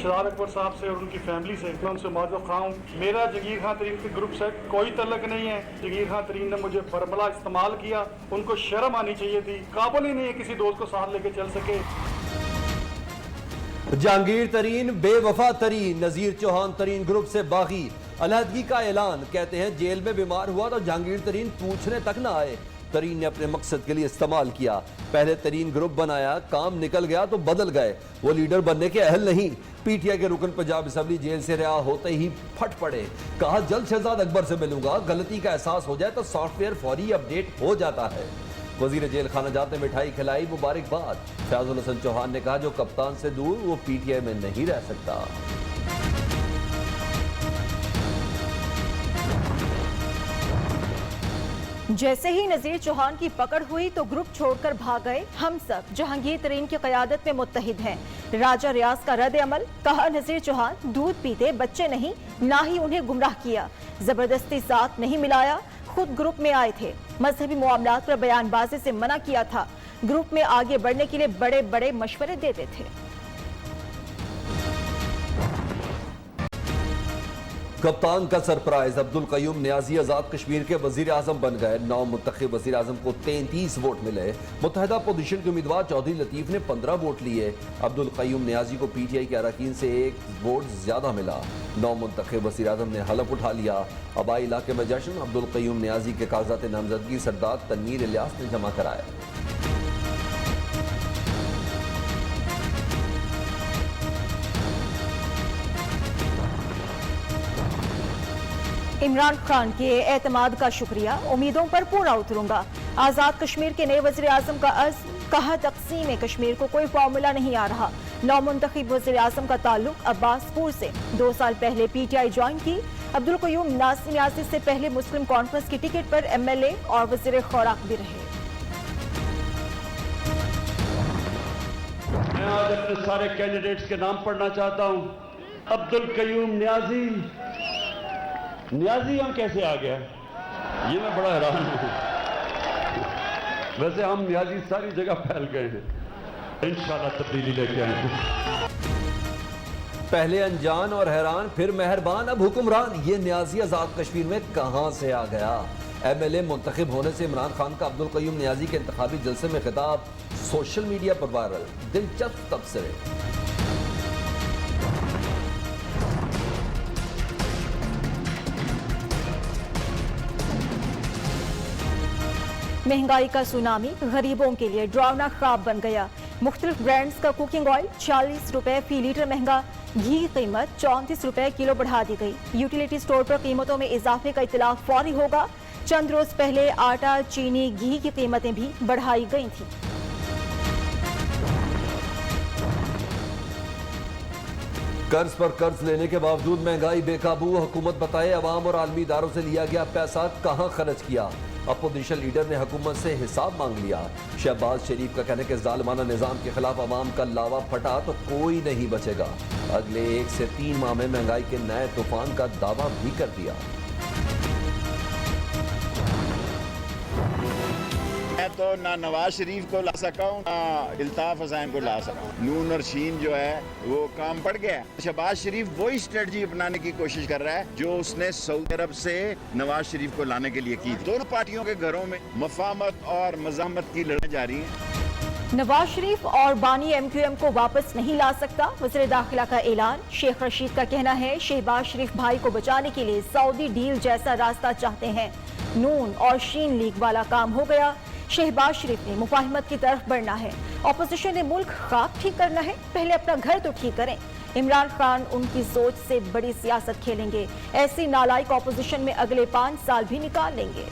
शहजाद अकबर साहब से और उनकी फैमिली से मैं उनसे माजूब खां हूँ। मेरा जगीर खान तरीन के ग्रुप से कोई तल्लक नहीं है। जगीर खान तरीन ने मुझे बरमला इस्तेमाल किया, उनको शर्म आनी चाहिए थी। काबिल ही नहीं है किसी दोस्त को साथ लेके चल सके। जहांगीर तरीन बेवफा तरीन, नजीर चौहान तरीन ग्रुप से बागी, अलहदगी का ऐलान। कहते हैं जेल में बीमार हुआ तो जहांगीर तरीन पूछने तक ना आए। तरीन ने अपने मकसद के लिए इस्तेमाल किया। पहले तरीन ग्रुप बनाया, काम निकल गया तो बदल गए। वो लीडर बनने के अहल नहीं। पीटीआई के रुकन पंजाब असेंबली जेल से रिहा होते ही फट पड़े। कहा जल्द शहजाद अकबर से मिलूंगा। गलती का एहसास हो जाए तो सॉफ्टवेयर फौरी अपडेट हो जाता है। वजीर जेल खाना जात ने मिठाई खिलाई, मुबारकबाद। फयाजुल हसन चौहान ने कहा जो कप्तान से दूर वो पीटीआई में नहीं रह सकता। जैसे ही नजीर चौहान की पकड़ हुई तो ग्रुप छोड़कर भाग गए। हम सब जहांगीर तरीन की क़यादत में मुत्तहिद हैं। राजा रियाज का रद्द अमल। कहा नजीर चौहान दूध पीते बच्चे नहीं, ना ही उन्हें गुमराह किया, जबरदस्ती साथ नहीं मिलाया, खुद ग्रुप में आए थे। मजहबी मामलात पर बयानबाजी से मना किया था। ग्रुप में आगे बढ़ने के लिए बड़े बड़े मशवरे देते थे। कप्तान का सरप्राइज, अब्दुल कयूम न्याजी आजाद कश्मीर के वजीर आजम बन गए। 9 मुंतखब वजीर आजम को 33 वोट मिले। मुत्तहिदा अपोजिशन के उम्मीदवार चौधरी लतीफ ने 15 वोट लिए। अब्दुल कयूम न्याजी को पीटीआई के अरकान से 1 वोट ज्यादा मिला। 9 मुंतखब वजीर आजम ने हलफ उठा लिया। आबाई इलाके में जश्न। अब्दुल कयूम न्याजी के कागजात नामजदगी सरदार तनवीर इलियास ने जमा कराया। इमरान खान के एतमाद का शुक्रिया, उम्मीदों पर पूरा उतरूंगा। आजाद कश्मीर के नए वज़ीर आज़म का अज़्म। कहा तक़सीम कश्मीर को कोई फार्मूला नहीं आ रहा। 9 मुंतखब वज़ीर आज़म का ताल्लुक अब्बासपुर से। 2 साल पहले पीटीआई ज्वाइन की। अब्दुल कयूम न्याजी से पहले मुस्लिम कॉन्फ्रेंस की टिकट पर एमएलए और वज़ीर खुराक भी रहे। मैं आज अपने सारे कैंडिडेट्स के नाम पढ़ना चाहता हूं। अब्दुल कयूम न्याजी हम कैसे आ गया, ये मैं बड़ा हैरान हूं। वैसे हम न्याजी सारी जगह फैल गए हैं। इंशाल्लाह तब्दीली लेके आएंगे। पहले अनजान और हैरान, फिर मेहरबान, अब हुक्मरान। ये न्याजी आजाद कश्मीर में कहां से आ गया। एमएलए मुंतखब होने से इमरान खान का अब्दुल कयूम न्याजी के इंतखाबी जलसे में खिताब सोशल मीडिया पर वायरल। दिलचस्प तबसरे। महंगाई का सुनामी गरीबों के लिए डरावना ख्वाब बन गया। मुख्तलिफ ब्रांड्स का कुकिंग ऑयल 40 रुपए फी लीटर महंगा। घी कीमत 34 रुपए किलो बढ़ा दी गई। यूटिलिटी स्टोर पर कीमतों में इजाफे का इतला फौरी होगा। चंद रोज पहले आटा, चीनी, घी की कीमतें भी बढ़ाई गई थी। कर्ज पर कर्ज लेने के बावजूद महंगाई बेकाबू। हुकूमत बताए अवाम और आलमी इदारों से लिया गया पैसा कहां खर्च किया। अपोजिशन लीडर ने हुकूमत से हिसाब मांग लिया। शहबाज शरीफ का कहना कि जालिमाना निजाम के खिलाफ अवाम का लावा फटा तो कोई नहीं बचेगा। अगले 1 से 3 माह में महंगाई के नए तूफान का दावा भी कर दिया। मैं तो ना नवाज शरीफ को ला सका हूँ, ना इल्ताफ हुसैन को ला सका हूँ। नून और शीन जो है वो काम पड़ गया। शहबाज शरीफ वही स्ट्रेटजी अपनाने की कोशिश कर रहा है जो उसने सऊदी अरब से नवाज शरीफ को लाने के लिए की। दोनों पार्टियों के घरों में मफामत और मज़ामत की लड़ाई जारी है। नवाज शरीफ और बानी एमक्यूएम को वापस नहीं ला सकता, वज़ीर दाखिला का ऐलान। शेख रशीद का कहना है शहबाज शरीफ भाई को बचाने के लिए सऊदी डील जैसा रास्ता चाहते हैं। नून और शीन लीग वाला काम हो गया। शहबाज शरीफ ने मुफाहिमत की तरफ बढ़ना है। अपोजिशन ने मुल्क खाक ठीक करना है, पहले अपना घर तो ठीक करें। इमरान खान उनकी सोच से बड़ी सियासत खेलेंगे। ऐसी नालायक अपोजिशन में अगले 5 साल भी निकाल लेंगे।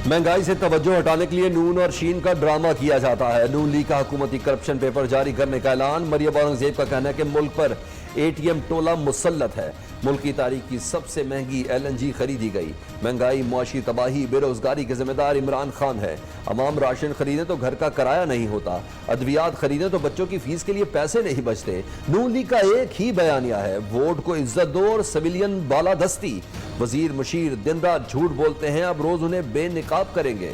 महंगाई से तवज्जो हटाने के लिए नून और शीन का ड्रामा किया जाता है। नून लीग का हुकूमती करप्शन पेपर जारी करने का ऐलान। मरियम औरंगजेब का कहना है कि मुल्क पर एटीएम टोला मुसल्लत है। मुल्क की तारीख की सबसे महंगी LNG खरीदी गई। महंगाई, मुआशी तबाही, बेरोजगारी के जिम्मेदार इमरान खान है। अवाम राशन खरीदे तो घर का किराया नहीं होता, अद्वियात खरीदे तो बच्चों की फीस के लिए पैसे नहीं बचते। नून लीग का एक ही बयानिया है, वोट को इज्जत दो और सिविलियन बालादस्ती। वजीर मुशीर दिन रात झूठ बोलते हैं, अब रोज उन्हें बेनिकाब करेंगे।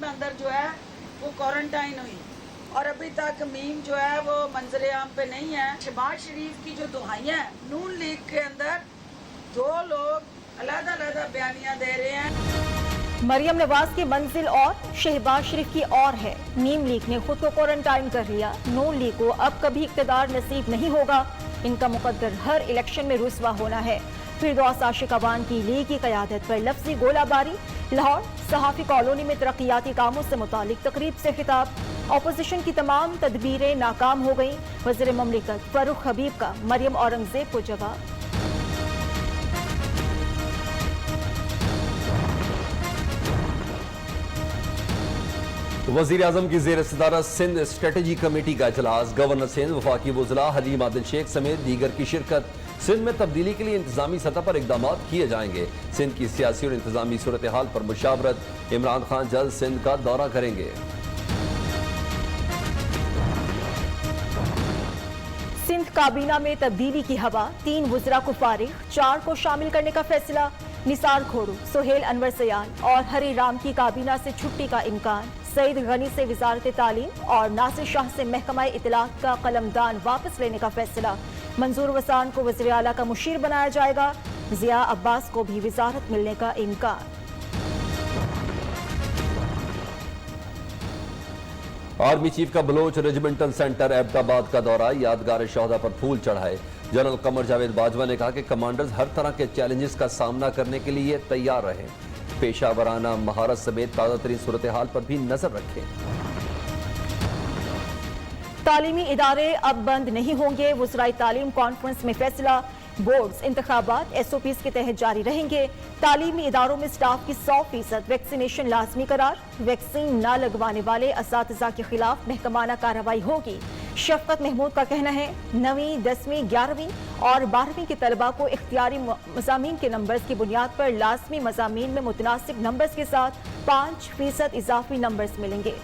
मीम अंदर जो है वो क्वारंटाइन हुई और अभी तक मीम जो है वो मंजरे आम पे नहीं है। शहबाज शरीफ की जो दुहाइयाँ हैं, नून लीग के अंदर 2 लोग अलग-अलग बयानियाँ दे रहे हैं। मरियम नवाज की मंजिल और शहबाज शरीफ की और है। नीम लीग ने खुद को क्वारंटाइन कर लिया। नून लीग को अब कभी इक्तदार नसीब नहीं होगा। इनका मुकद्दर हर इलेक्शन में रुस्वा होना है। फिरदौस आशिक अवान की लीग की क़यादत पर लफ्ज़ी गोलाबारी। लाहौर सहाफ़ी कॉलोनी में तरक्याती कामों से मुतालिक तकरीब से खिताब। अपोजिशन की तमाम तदबीरें नाकाम हो गईं। वज़ीर ममलिकत फरूख हबीब का मरियम औरंगजेब को जवाब। वज़ीर आज़म की ज़ेर सदारत सिंध स्ट्रेटजी कमेटी का इजलास। गवर्नर सिंध, वफाकी वज़रा हलीम आदिल शेख समेत दीगर की शिरकत। सिंध में तब्दीली के लिए इंतजामी सतह पर इकदाम किए जाएंगे। सिंध की सियासी और इंतजामी सूरत हाल पर मुशावरत। इमरान खान जल्द सिंध का दौरा करेंगे। सिंध काबीना में तब्दीली की हवा। 3 वज़रा को फारिग, 4 को शामिल करने का फैसला। निसार खोड़ू, सुहेल अनवर सयाल और हरी राम की काबीना से छुट्टी का इम्कान। सईद गनी से वजारत तालीम और नासिर शाह से महकमा इत्तलात का कलमदान वापस लेने का फैसला। मंजूर वसान को वज़ीर आला का मुशीर बनाया जाएगा। जिया अब्बास को भी वजारत मिलने का इम्कान। आर्मी चीफ का बलोच रेजिमेंटल सेंटर एबटाबाद का दौरा। यादगार शोहदा पर फूल चढ़ाए। जनरल कमर जावेद बाजवा ने कहा कि कमांडर्स हर तरह के चैलेंजेस का सामना करने के लिए तैयार रहें। पेशा वराना महारत समेत ताज़ा तरीन सूरत हाल पर भी नजर रखें। तालीमी इदारे अब बंद नहीं होंगे। वज़राए तालीम कॉन्फ्रेंस में फैसला। बोर्ड्स इंतखाबात SOPs के तहत जारी रहेंगे। तालीमी इदारों में स्टाफ की 100% वैक्सीनेशन लाजमी करार। वैक्सीन न लगवाने वाले असातिज़ा के खिलाफ महकमाना कार्रवाई होगी। शफकत महमूद का कहना है 9वीं, 10वीं, 11वीं और 12वीं के तलबा को इख्तियारी मज़ामीन के नंबर्स की बुनियाद पर लाजमी मज़ामीन में मुतनासिब नंबर्स के साथ 5% इजाफी नंबर्स मिलेंगे।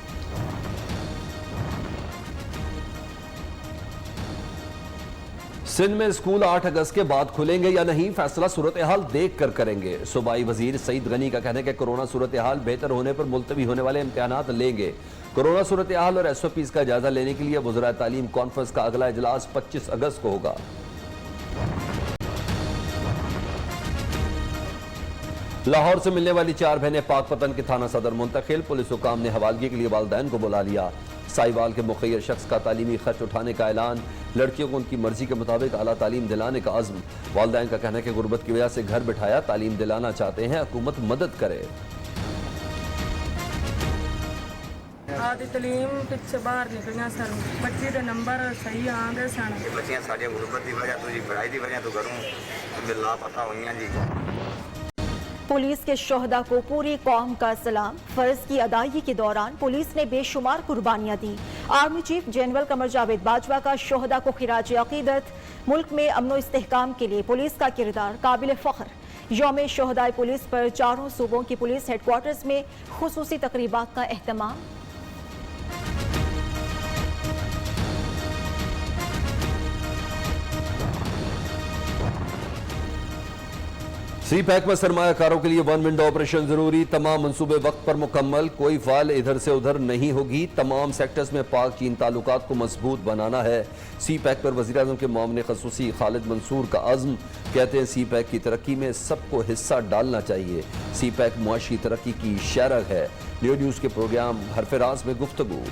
सिंध में स्कूल 8 अगस्त के बाद खुलेंगे या नहीं, फैसला सूरत हाल देख कर करेंगे। सूबाई वजीर सईद गनी का कहना है कि कोरोना सूरत हाल बेहतर होने पर मुलतवी होने वाले इम्तिहानात लेंगे। कोरोना सूरत हाल और SOPs का जायजा लेने के लिए वज़राए तालीम कॉन्फ्रेंस का अगला इजलास 25 अगस्त को होगा। लाहौर से मिलने वाली 4 बहनें पाकपतन के थाना सदर मुंतकिल। पुलिस हुकाम ने हवालगी के लिए वालिदैन को बुला लिया। साहिवाल के मुखय्यर शख्स का तालीमी खर्च उठाने का ऐलान। लड़कियों को उनकी मर्जी के मुताबिक आला तालीम दिलाने का अज़्म। वालिदैन का कहना है कि गुर्बत की वजह से घर बिठाया तालीम दिलाना चाहते हैं, हुकूमत मदद करे। आदि तलीम पिछे बाहर निकलिया सर, बच्चे के नंबर सही आंदे सन। बच्चियां साडी गुरबत की वजह तो जी पढ़ाई की वजह तो घरों लापता हुई जी। पुलिस के शोहदा को पूरी कौम का सलाम। फर्ज की अदायगी के दौरान पुलिस ने बेशुमार कुर्बानियां दी। Army chief general Qamar Javed Bajwa का शोहदा को खिराज अकीदत। मुल्क में अमनो इस्तेहकाम के लिए पुलिस का किरदार काबिल फ़ख्र। यौम शोहदाए पुलिस पर चारों सूबों की पुलिस हेडक्वार्टर्स में खुसूसी तकरीबात का एहतमाम। CPEC में सरमायाकारों के लिए 1 विंडो ऑपरेशन जरूरी। तमाम मंसूबे वक्त पर मुकम्मल। कोई फाइल इधर से उधर नहीं होगी। तमाम सेक्टर्स में पाक चीन ताल्लुकात को मजबूत बनाना है। CPEC पर वज़ीर आज़म के मामले खसूसी खालिद मंसूर का अज़्म। कहते हैं CPEC की तरक्की में सबको हिस्सा डालना चाहिए। CPEC मुआशी तरक्की की शरह है। न्यूज़ के प्रोग्राम हरफराज में गुफ्तगू।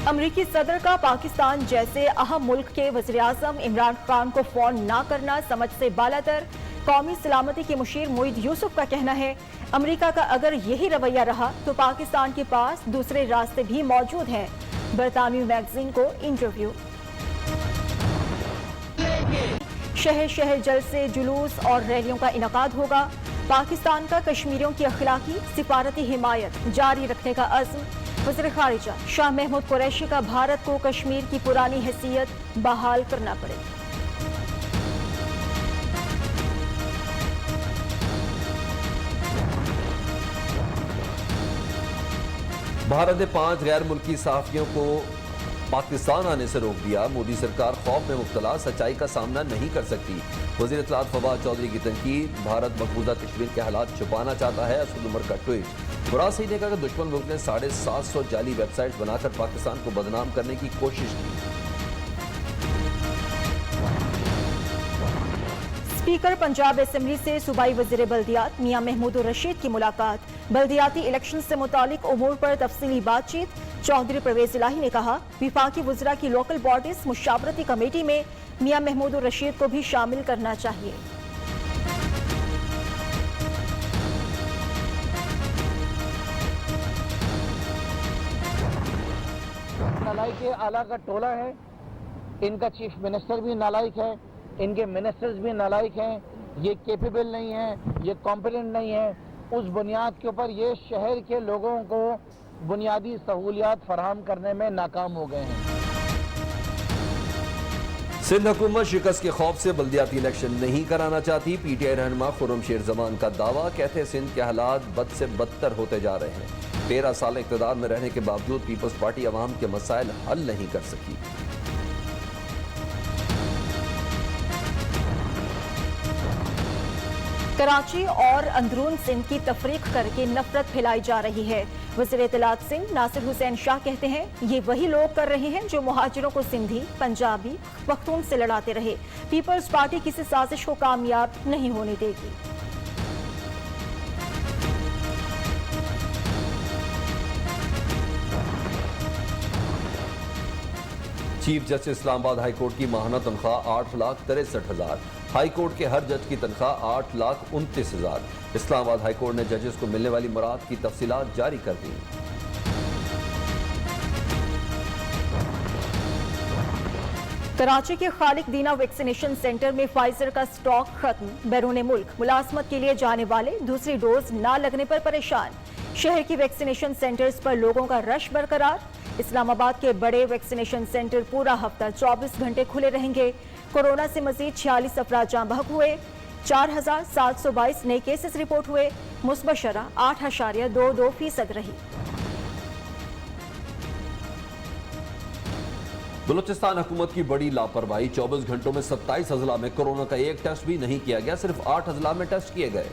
अमरीकी सदर का पाकिस्तान जैसे अहम मुल्क के वज़ीर आज़म इमरान खान को फोन ना करना समझ से बालातर। कौमी सलामती के मुशीर मोईद यूसुफ का कहना है अमरीका का अगर यही रवैया रहा तो पाकिस्तान के पास दूसरे रास्ते भी मौजूद हैं। बरतानवी मैगजीन को इंटरव्यू। शहर शहर जलसे, जुलूस और रैलियों का इनकाद होगा। पाकिस्तान का कश्मीरियों की अखलाकी सिफारती हिमायत जारी रखने का अज़्म। वज़ीर ख़ारिजा शाह महमूद कुरैशी का भारत को कश्मीर की पुरानी हैसियत बहाल करना पड़ेगी। भारत ने 5 गैर मुल्की सहाफ़ियों को पाकिस्तान आने से रोक दिया। मोदी सरकार खौफ में मुब्तला, सच्चाई का सामना नहीं कर सकती। वज़ीर इत्तलात फवाद चौधरी की तनकीद, भारत मकबूजा कश्मीर के हालात छुपाना चाहता है। असद उमर का ट्वीट। मुराद सईद ने कहा कि दुश्मन मुल्क ने 750 जाली वेबसाइट्स बनाकर पाकिस्तान को बदनाम करने की कोशिश की। स्पीकर पंजाब असेंबली से सूबाई वज़ीर बल्दियात मियां महमूद रशीद की मुलाकात। बल्दियाती इलेक्शन से मुतालिक उमूर पर तफसीली बातचीत। चौधरी परवेज इलाही ने कहा विफाकी वज़रा की लोकल बॉडीज मुशावरती कमेटी में मियां महमूद रशीद को भी शामिल करना चाहिए। नालायक के आला का टोला है, इनका चीफ मिनिस्टर भी नालायक है, इनके मिनिस्टर्स भी नालायक हैं, ये कैपेबल नहीं है, ये कॉम्पिटेंट नहीं है। उस बुनियाद के ऊपर ये शहर के लोगों को बुनियादी सहूलियात फराहम करने में नाकाम हो गए हैं। सिंध हुकूमत शिकस्त के खौफ से बल्दियाती इलेक्शन नहीं कराना चाहती। पीटीआई रहनुमा खुर्रम शेर जमान का दावा, कहते हैं सिंध के हालात बद से बदतर होते जा रहे हैं। 13 साल इक़्तिदार में रहने के बावजूद पीपल्स पार्टी अवाम के मसाइल हल नहीं कर सकी। कराची और अंदरून सिंध की तफरीक करके नफरत फैलाई जा रही है। वज़ीर इत्तलात सिंध नासिर हुसैन शाह कहते हैं ये वही लोग कर रहे हैं जो मुहाजिरों को सिंधी, पंजाबी, पख्तून से लड़ाते रहे। पीपल्स पार्टी किसी साजिश को कामयाब नहीं होने देगी। Chief justice Islamabad high court की माहाना तनख्वाह 8,63,000। हाई कोर्ट के हर जज की तनख्वाह 8,29,000। इस्लामाबाद हाई कोर्ट ने जजेस को मिलने वाली मुराद की तफसीलात जारी कर दी। कराची के खालिक दीना वैक्सीनेशन सेंटर में फाइजर का स्टॉक खत्म। बैरून मुल्क मुलाजमत के लिए जाने वाले दूसरी डोज न लगने पर परेशान। शहर की वैक्सीनेशन सेंटर्स पर लोगों का रश बरकरार। इस्लामाबाद के बड़े वैक्सीनेशन सेंटर पूरा हफ्ता 24 घंटे खुले रहेंगे। कोरोना से मजीद 46 अफराद जाँ बहक हुए। 4,722 नए केसेस रिपोर्ट हुए। मुस्बत शरह 8.22% रही। बलूचिस्तान हुकूमत की बड़ी लापरवाही। 24 घंटों में 27 अजला में कोरोना का एक टेस्ट भी नहीं किया गया, सिर्फ 8 अजला में टेस्ट किए गए।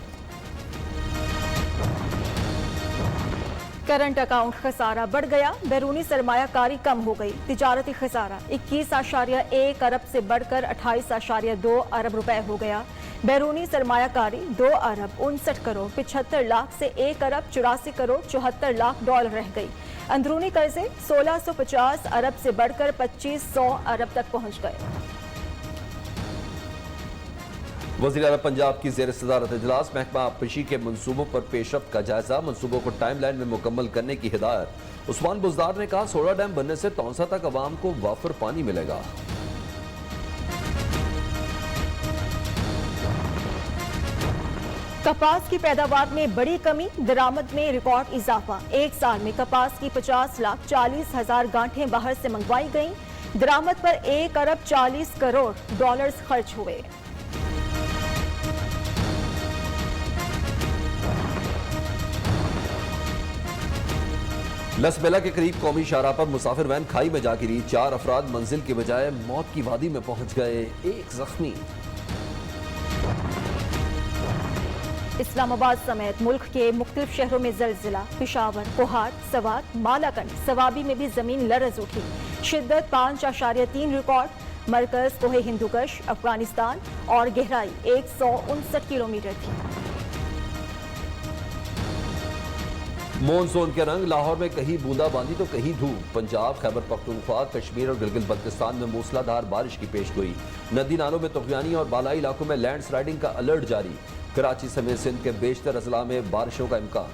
करंट अकाउंट खसारा बढ़ गया, बैरूनी सरमायाकारी कम हो गई। तिजारती खसारा 21.1 अरब से बढ़कर 28.2 अरब रुपए हो गया। बैरूनी सरमायाकारी 2 अरब 59 करोड़ 75 लाख से 1 अरब 84 करोड़ 74 लाख डॉलर रह गई। अंदरूनी कर्जे 1650 अरब से बढ़कर 2500 अरब तक पहुंच गए। वज़ीर आला पंजाब की ज़ेर सदारत इजलास, महकमा आबपशी के मनसूबों पर पेशरफ्त का जायजा। मनसूबों को टाइमलाइन में मुकम्मल करने की हिदायत। उस्मान बुज़दार ने कहा 16 डैम बनने से तौंसा तक अवाम को वाफर पानी मिलेगा। कपास की पैदावार में बड़ी कमी, दरामद में रिकॉर्ड इजाफा। एक साल में कपास की 50,40,000 गांठें बाहर से मंगवाई गईं। दरामद पर 1 अरब 40 करोड़ डॉलर्स खर्च हुए। लसबेला के करीब कौमी शाहराह पर मुसाफिर वैन खाई में जा गिरी। 4 अफराद मंजिल के बजाय मौत की वादी में पहुंच गए, 1 जख्मी। इस्लामाबाद समेत मुल्क के मुख्तलिफ शहरों में जलजिला। पेशावर, कोहाट, सवात, मालाकंड, सवाबी में भी जमीन लरज उठी। शिद्दत 5.3 रिकॉर्ड। मरकज कोहे हिंदुकश, अफगानिस्तान और गहराई 159 किलोमीटर थी। मॉनसून के रंग, लाहौर में कहीं बूंदाबांदी तो कहीं धूप। पंजाब, खैबर पख्तूनख्वा, कश्मीर और गिलगित बल्तिस्तान में मूसलाधार बारिश की पेशगोई। नदी नालों में तुगयानी और बालाई इलाकों में लैंडस्लाइडिंग का अलर्ट जारी। कराची समेत सिंध के बेशतर अजला में बारिशों का इम्कान।